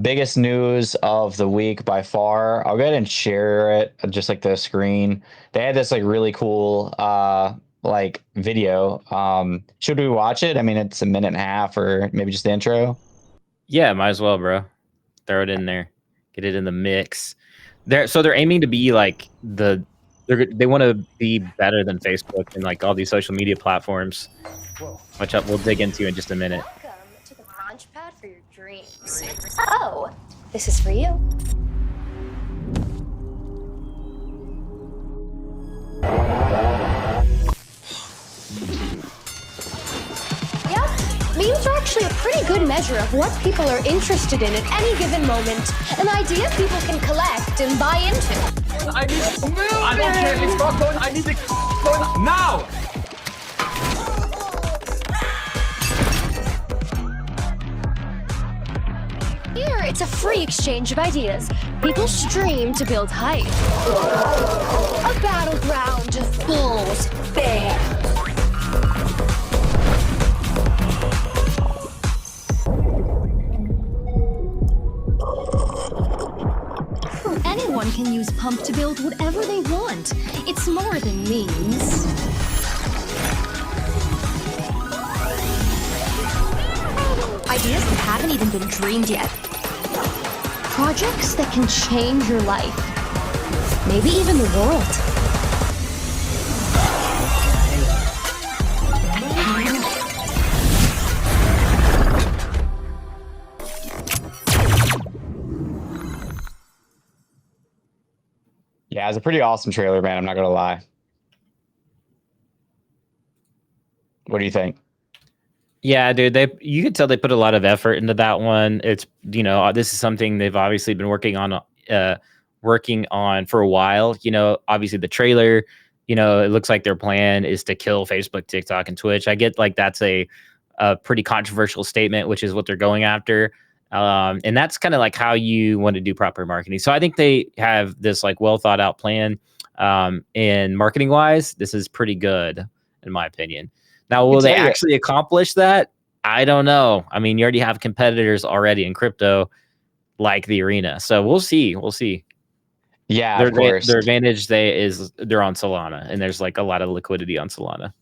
biggest news of the week by far. I'll go ahead and share it, just like the screen. They had this like really cool like video. Should we watch it? I mean, it's a minute and a half, or maybe just the intro. Yeah, might as well, bro. Throw it in there. Get it in the mix. They're aiming to be like they want to be better than Facebook and like all these social media platforms, which we'll dig into in just a minute. Welcome to the launch pad for your dreams. Oh, this is for you. Yep, memes are actually a pretty good measure of what people are interested in at any given moment. An idea people can collect and buy into. I need to move. I don't care if it's not going. I need to go now. Here, it's a free exchange of ideas. People stream to build hype. A battleground of bulls, bears. Anyone can use Pump to build whatever they want. It's more than memes. Ideas that haven't even been dreamed yet. Projects that can change your life. Maybe even the world. Yeah, it's a pretty awesome trailer, man. I'm not gonna lie. What do you think? Yeah, dude, you could tell they put a lot of effort into that one. It's this is something they've obviously been working on for a while. Obviously the trailer, it looks like their plan is to kill Facebook, TikTok, and Twitch. I get like that's a pretty controversial statement, which is what they're going after. And that's kind of like how you want to do proper marketing. So I think they have this like well thought out plan. And marketing wise, this is pretty good in my opinion. Now, will they actually accomplish that? I don't know. I mean, you already have competitors already in crypto, like the arena. So we'll see. We'll see. Yeah, of course. Their advantage they're on Solana, and there's like a lot of liquidity on Solana.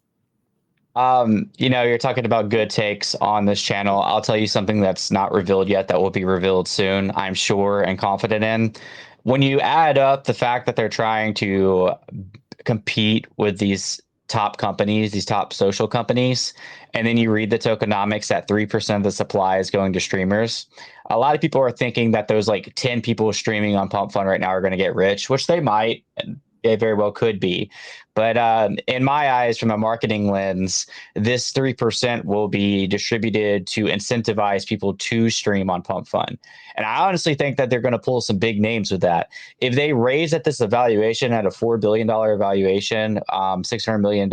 You're talking about good takes on this channel. I'll tell you something that's not revealed yet that will be revealed soon, I'm sure and confident in. When you add up the fact that they're trying to compete with these top companies, these top social companies, and then you read the tokenomics that 3% of the supply is going to streamers. A lot of people are thinking that those like 10 people streaming on PumpFun right now are going to get rich, which they might, and they very well could be. But in my eyes, from a marketing lens, this 3% will be distributed to incentivize people to stream on PumpFun. And I honestly think that they're going to pull some big names with that. If they raise at this evaluation at a $4 billion valuation, $600 million,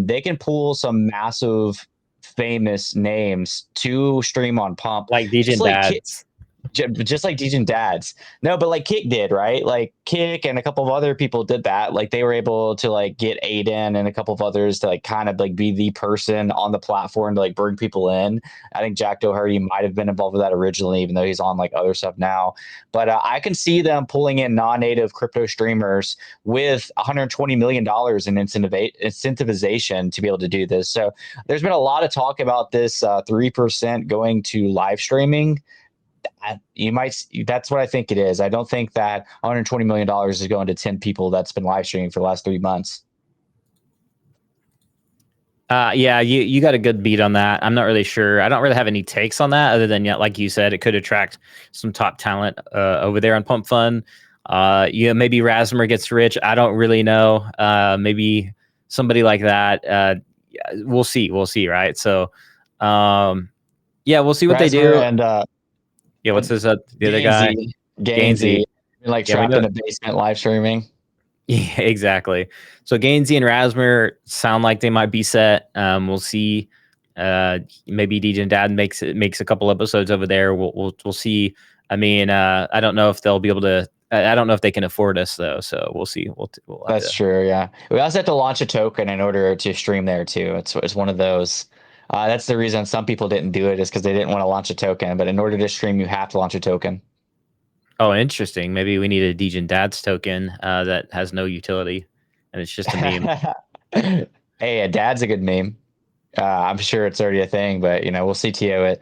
they can pull some massive famous names to stream on Pump. Like DJ Dads. Just like DJ Dads. No, but like Kick did, right? Like Kick and a couple of other people did that. Like they were able to like get Aiden and a couple of others to like kind of like be the person on the platform to like bring people in. I think Jack Doherty might have been involved with that originally, even though he's on like other stuff now. But I can see them pulling in non-native crypto streamers with $120 million in incentivization to be able to do this. So there's been a lot of talk about this 3% going to live streaming. That's what I think it is. I don't think that $120 million is going to 10 people that's been live streaming for the last 3 months. Yeah, you got a good beat on that. I'm not really sure. I don't really have any takes on that other than, like you said, it could attract some top talent over there on PumpFun. Maybe Rasmer gets rich. I don't really know. Maybe somebody like that. We'll see. We'll see. Right. So, yeah, we'll see what they do. And yeah, what's this? The other guy, Gainsey, like trapped in a basement live streaming. Yeah, exactly. So Gainsey and Rasmer sound like they might be set. We'll see. Maybe DJ Dad makes a couple episodes over there. We'll see. I mean, I don't know if they'll be able to. I don't know if they can afford us though. So we'll see. That's true. Yeah, we also have to launch a token in order to stream there too. It's one of those. That's the reason some people didn't do it, is because they didn't want to launch a token. But in order to stream, you have to launch a token. Oh, interesting. Maybe we need a Degen Dads token that has no utility, and it's just a meme. Hey, a dad's a good meme. I'm sure it's already a thing, but we'll CTO it.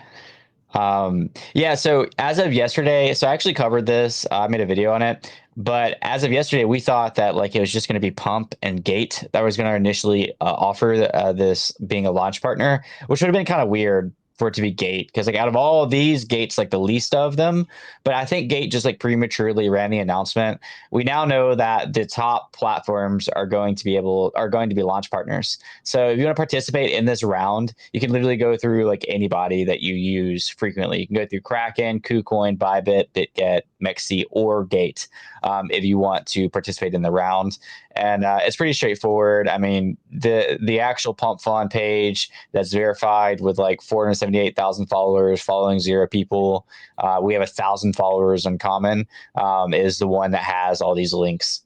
Yeah, so as of yesterday, so I actually covered this. I made a video on it, but as of yesterday, we thought that like it was just going to be Pump and Gate that was going to initially offer this being a launch partner, which would have been kind of weird for it to be Gate, because like out of all of these, Gate's like the least of them. But I think Gate just like prematurely ran the announcement. We now know that the top platforms are going to be launch partners. So if you want to participate in this round, you can literally go through like anybody that you use frequently. You can go through Kraken, KuCoin, Bybit, BitGet, Mexi, or Gate if you want to participate in the round. And it's pretty straightforward. I mean, the actual PumpFun page that's verified with like 478,000 followers, following 0 people. We have 1,000 followers in common. Is the one that has all these links.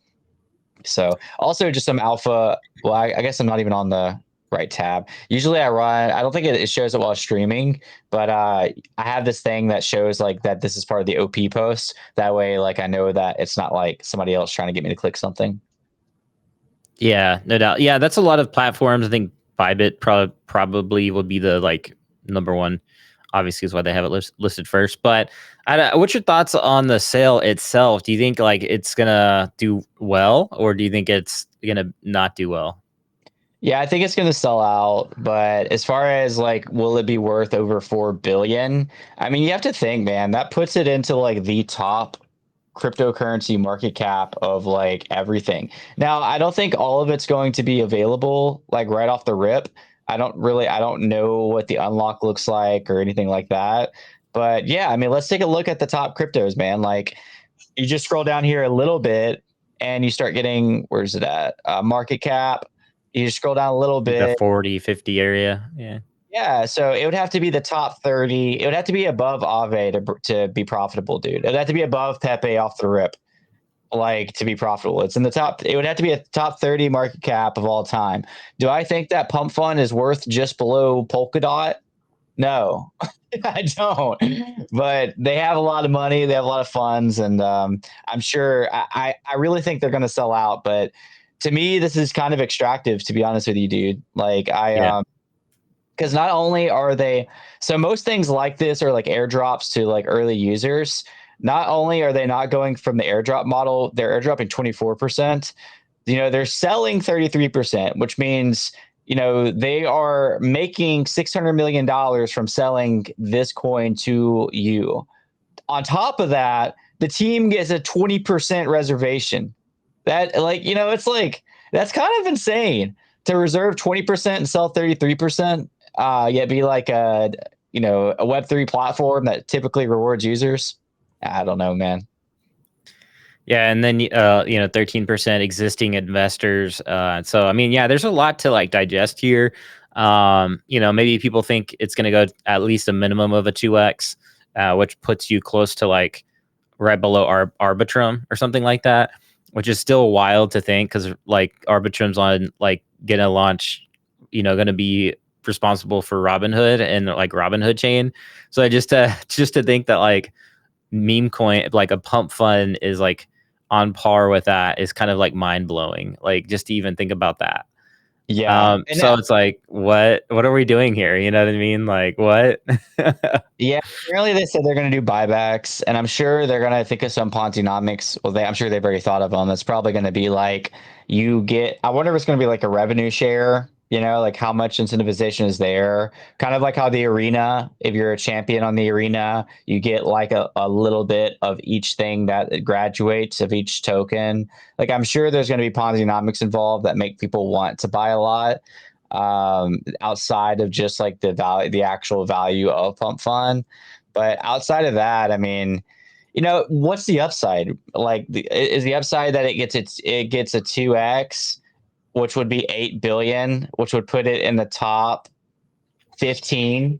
So also just some alpha. Well, I guess I'm not even on the right tab. Usually I don't think it shows it while streaming, but I have this thing that shows like that this is part of the OP post. That way, like I know that it's not like somebody else trying to get me to click something. Yeah, no doubt. Yeah, that's a lot of platforms. I think Bybit probably will be the like number one. Obviously, is why they have it listed first. But what's your thoughts on the sale itself? Do you think like it's gonna do well, or do you think it's gonna not do well? Yeah, I think it's going to sell out, but as far as like, will it be worth over 4 billion? I mean, you have to think, man, that puts it into like the top cryptocurrency market cap of like everything. Now, I don't think all of it's going to be available like right off the rip. I don't know what the unlock looks like or anything like that. But yeah, I mean, let's take a look at the top cryptos, man. Like you just scroll down here a little bit and you start getting, where's it at? Market cap. You just scroll down a little The bit. 40, 50 area. Yeah. Yeah, so it would have to be the top 30. It would have to be above Aave to be profitable, dude. It would have to be above Pepe off the rip, like to be profitable. It's in the top. It would have to be a top 30 market cap of all time. Do I think that PumpFun is worth just below Polkadot? No, I don't. But they have a lot of money. They have a lot of funds, and I'm sure. I really think they're going to sell out. But to me, this is kind of extractive, to be honest with you, dude. Like Yeah. because not only are they, so most things like this are like airdrops to like early users. Not only are they not going from the airdrop model, they're airdropping 24%. They're selling 33%, which means they are making $600 million from selling this coin to you. On top of that, the team gets a 20% reservation. That it's like that's kind of insane to reserve 20% and sell 33%. Yet be like a Web3 platform that typically rewards users. I don't know, man. Yeah, and then 13% existing investors. So I mean, yeah, there's a lot to like digest here. Maybe people think it's going to go at least a minimum of a 2x, which puts you close to like right below Arbitrum or something like that, which is still wild to think because like Arbitrum's on like gonna launch, going to be responsible for Robinhood and like Robinhood chain. So just to think that like meme coin like a PumpFun is like on par with that is kind of like mind blowing. Like just to even think about that. Yeah. So it's like, what are we doing here? You know what I mean? Like what? Yeah. Apparently they said they're going to do buybacks, and I'm sure they're going to think of some Ponzinomics. Well, I'm sure they've already thought of them. It's probably going to be like I wonder if it's going to be like a revenue share, like how much incentivization is there. Kind of like how the arena, if you're a champion on the arena, you get like a little bit of each thing that graduates of each token. Like I'm sure there's going to be Ponzinomics involved that make people want to buy a lot outside of just like the actual value of PumpFun. But outside of that, I mean, what's the upside? Like, is the upside that it gets a 2x, which would be 8 billion, which would put it in the top 15,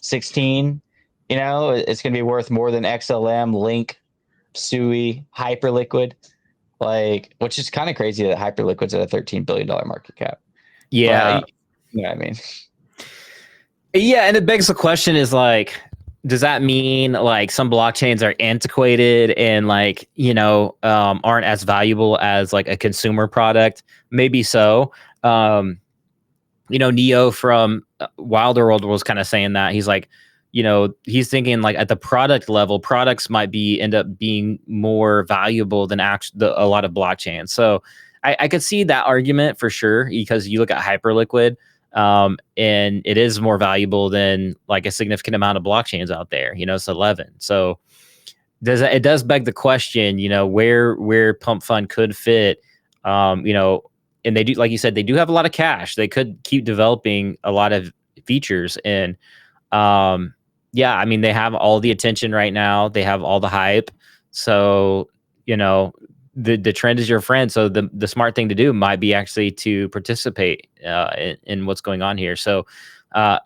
16. It's going to be worth more than XLM, Link, Sui, Hyperliquid, like, which is kind of crazy that Hyperliquid's at a $13 billion market cap. Yeah. But, I mean, Yeah, and it begs the question is like, does that mean like some blockchains are antiquated and like, aren't as valuable as like a consumer product? Maybe so. Um, Neo from Wilder World was kind of saying that he's like, he's thinking like at the product level, products might be end up being more valuable than a lot of blockchains. So I could see that argument for sure because you look at Hyperliquid, and it is more valuable than like a significant amount of blockchains out there. It's 11. So it does beg the question, where PumpFun could fit, and they do, like you said, they do have a lot of cash. They could keep developing a lot of features, and yeah, I mean, they have all the attention right now. They have all the hype. So, the trend is your friend. So the smart thing to do might be actually to participate in what's going on here. So,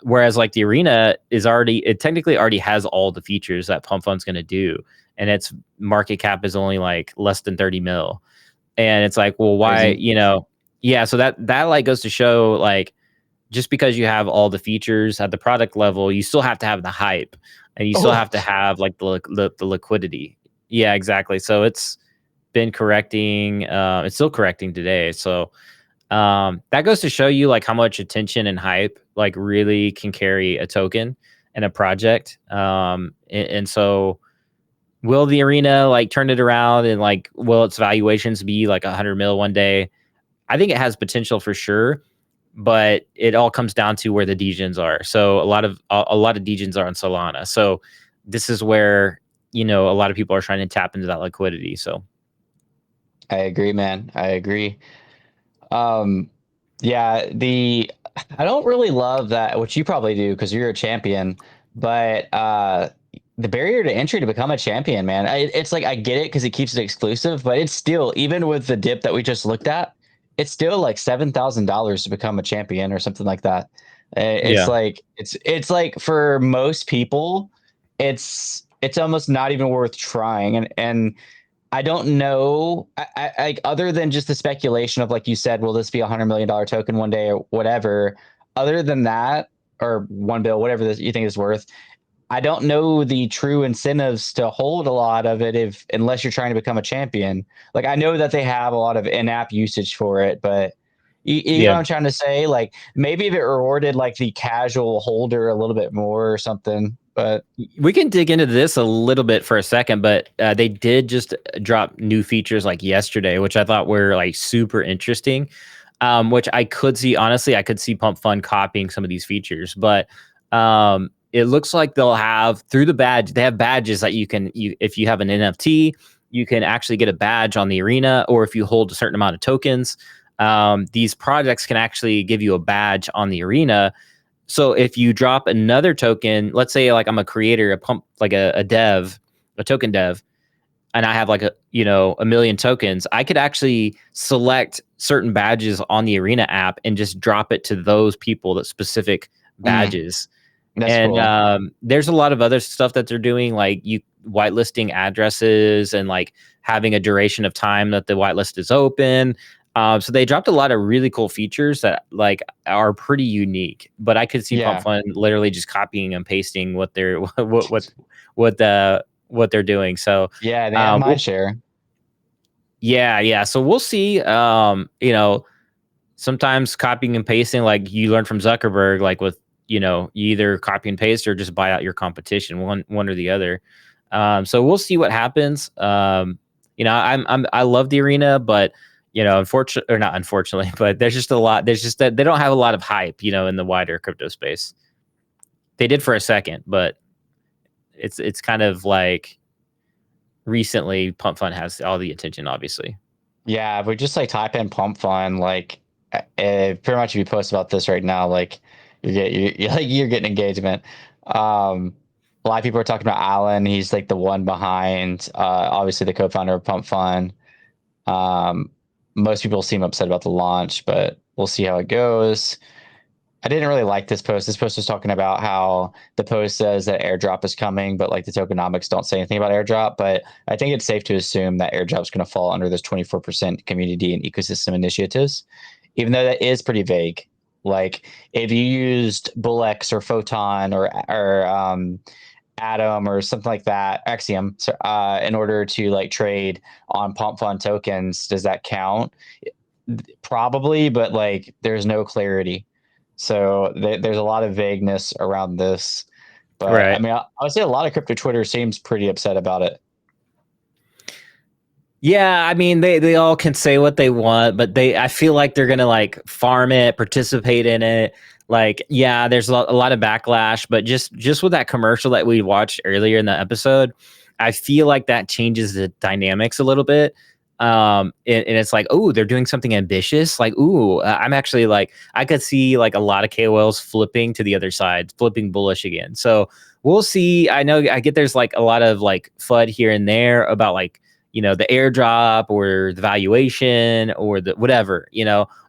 whereas like the arena it technically already has all the features that PumpFun's going to do, and its market cap is only like less than 30 mil. And it's like, well, why, Crazy. yeah. So that like goes to show like, just because you have all the features at the product level, you still have to have the hype, and you still Oh, have to have like the liquidity. Yeah, exactly. So it's been correcting. It's still correcting today. So that goes to show you like how much attention and hype like really can carry a token and a project. And so will the arena like turn it around, and like will its valuations be like 100 mil one day? I think it has potential for sure, but it all comes down to where the degens are. So a lot of degens are on Solana. So this is where a lot of people are trying to tap into that liquidity. So I agree, man. I agree. Um, yeah, I don't really love that, which you probably do because you're a champion, but the barrier to entry to become a champion, man, it's like I get it because it keeps it exclusive, but it's still, even with the dip that we just looked at, it's still like $7,000 to become a champion or something like that. It's yeah, like it's like for most people, it's almost not even worth trying, and I don't know. Other than just the speculation of like you said, will this be $100 million token one day or whatever? Other than that, or 1 bill, whatever this you think is worth, I don't know the true incentives to hold a lot of it if unless you're trying to become a champion. Like I know that they have a lot of in-app usage for it, but you know yeah. what I'm trying to say? Like maybe if it rewarded like the casual holder a little bit more or something. But We can dig into this a little bit for a second, but they did just drop new features like yesterday, which I thought were like super interesting. Which I could see, honestly, I could see PumpFun copying some of these features, but it looks like they'll have through the badge. They have badges that if you have an NFT, you can actually get a badge on the arena, or if you hold a certain amount of tokens, these projects can actually give you a badge on the arena. So if you drop another token, let's say like I'm a creator, like a dev, a token dev, and I have like a million tokens, I could actually select certain badges on the arena app and just drop it to those people, that specific mm, badges. that's And cool. there's a lot of other stuff that they're doing, like you whitelisting addresses and like having a duration of time that the whitelist is open. So they dropped a lot of really cool features that like are pretty unique. But I could see Yeah. PumpFun literally just copying and pasting what they're what they're doing. So Yeah, they have my we'll, share. yeah. So we'll see. Sometimes copying and pasting, like you learn from Zuckerberg, like with you either copy and paste or just buy out your competition, one or the other. So we'll see what happens. I love the arena, but unfortunately, or not unfortunately, but there's just a lot. There's just that they don't have a lot of hype, in the wider crypto space. They did for a second, but it's kind of like recently, PumpFun has all the attention, obviously. Yeah, if we just like type in pump fun, like pretty much if you post about this right now, like you're getting engagement. A lot of people are talking about Alan. He's like the one behind, obviously the co-founder of Pump Fun. Most people seem upset about the launch, but we'll see how it goes. I didn't really like this post. This post was talking about how the post says that airdrop is coming, but like the tokenomics don't say anything about airdrop. But I think it's safe to assume that airdrop is going to fall under this 24% community and ecosystem initiatives, even though that is pretty vague. Like if you used Bullx or Photon or Atom or something like that, Axiom, in order to like trade on PumpFun tokens, does that count? Probably, but like there's no clarity. So there's a lot of vagueness around this. But I Right. mean, I would say a lot of crypto Twitter seems pretty upset about it. Yeah, I mean they all can say what they want, but I feel like they're gonna like farm it, participate in it. Like, yeah, there's a lot of backlash, but just with that commercial that we watched earlier in the episode, I feel like that changes the dynamics a little bit. And it's like, oh, they're doing something ambitious. Like, ooh, I'm actually like, I could see like a lot of KOLs flipping to the other side, flipping bullish again. So we'll see. I know I get there's like a lot of like FUD here and there about like, the airdrop or the valuation or the whatever,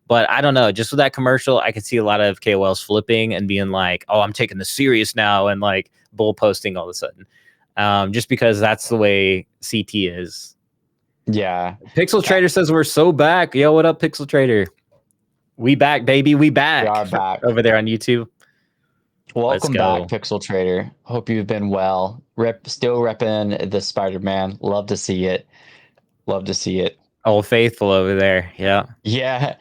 but I don't know, just with that commercial, I could see a lot of KOLs flipping and being like, oh, I'm taking this serious now. And like bull posting all of a sudden, just because that's the way CT is. Yeah. Pixel Trader says we're so back. Yo, what up, Pixel Trader? We back, baby. We back. We are back. Over there on YouTube. Welcome back, Pixel Trader. Hope you've been well. Still repping the Spider-Man. Love to see it. Love to see it. Old Faithful over there. Yeah. Yeah.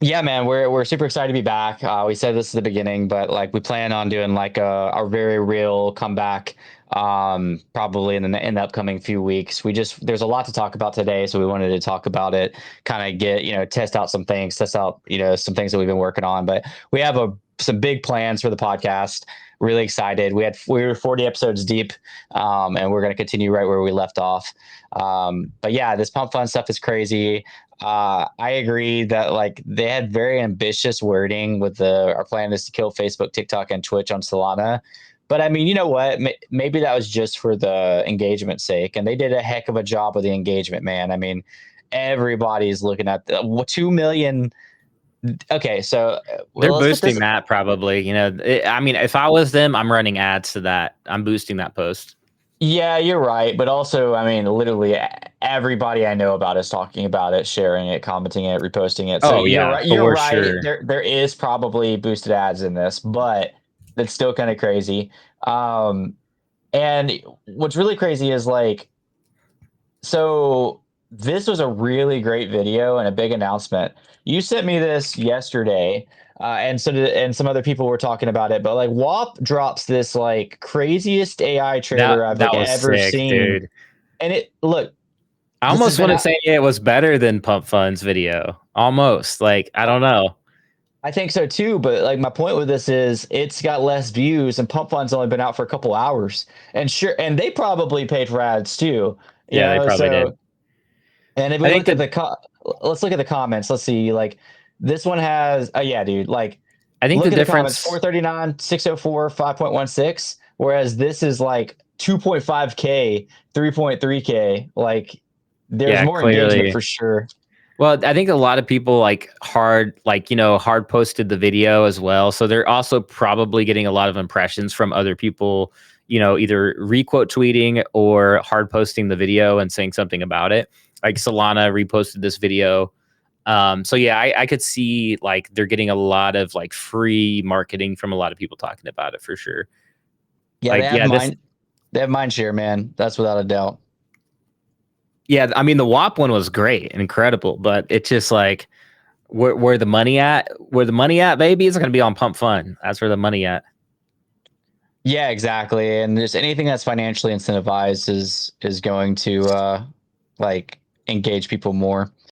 Yeah, man, we're super excited to be back. We said this at the beginning, but like we plan on doing like a very real comeback, probably in the upcoming few weeks. There's a lot to talk about today, so we wanted to talk about it, kind of test out some things, some things that we've been working on. But we have some big plans for the podcast. Really excited. We were 40 episodes deep, and we're going to continue right where we left off. But yeah, this PumpFun stuff is crazy. I agree that like they had very ambitious wording with our plan is to kill Facebook, TikTok, and Twitch on Solana. But I mean, you know what? Maybe that was just for the engagement's sake, and they did a heck of a job with the engagement, man. I mean, everybody's looking at the 2 million. Okay, so they're boosting that probably. I mean, if I was them, I'm running ads to that. I'm boosting that post. Yeah, you're right. But also, I mean, literally everybody I know about is talking about it, sharing it, commenting it, reposting it. So you're right. You're right. Sure. There is probably boosted ads in this, but it's still kind of crazy. And what's really crazy is like, so this was a really great video and a big announcement. You sent me this yesterday. And some other people were talking about it, but like WAP drops this like craziest AI trailer I've ever seen. Dude. And I almost want to say it was better than PumpFun's video. Almost. Like, I don't know. I think so too, but like my point with this is it's got less views and PumpFun's only been out for a couple hours. And they probably paid for ads too. Yeah, they probably did. And if we look at let's look at the comments. Let's see, like this one has, yeah, dude, like I think the difference 439, 604, 5.16, whereas this is like 2.5K, 3.3K. Like there's more engagement for sure. Well, I think a lot of people hard posted the video as well. So they're also probably getting a lot of impressions from other people, either requote tweeting or hard posting the video and saying something about it. Like Solana reposted this video. So yeah, I could see like they're getting a lot of like free marketing from a lot of people talking about it for sure. Yeah, they have mind share, man. That's without a doubt. Yeah, I mean the WAP one was great and incredible, but it's just like where the money at? Where the money at, baby? It's gonna be on PumpFun. That's where the money at. Yeah, exactly. And there's anything that's financially incentivized is going to like engage people more.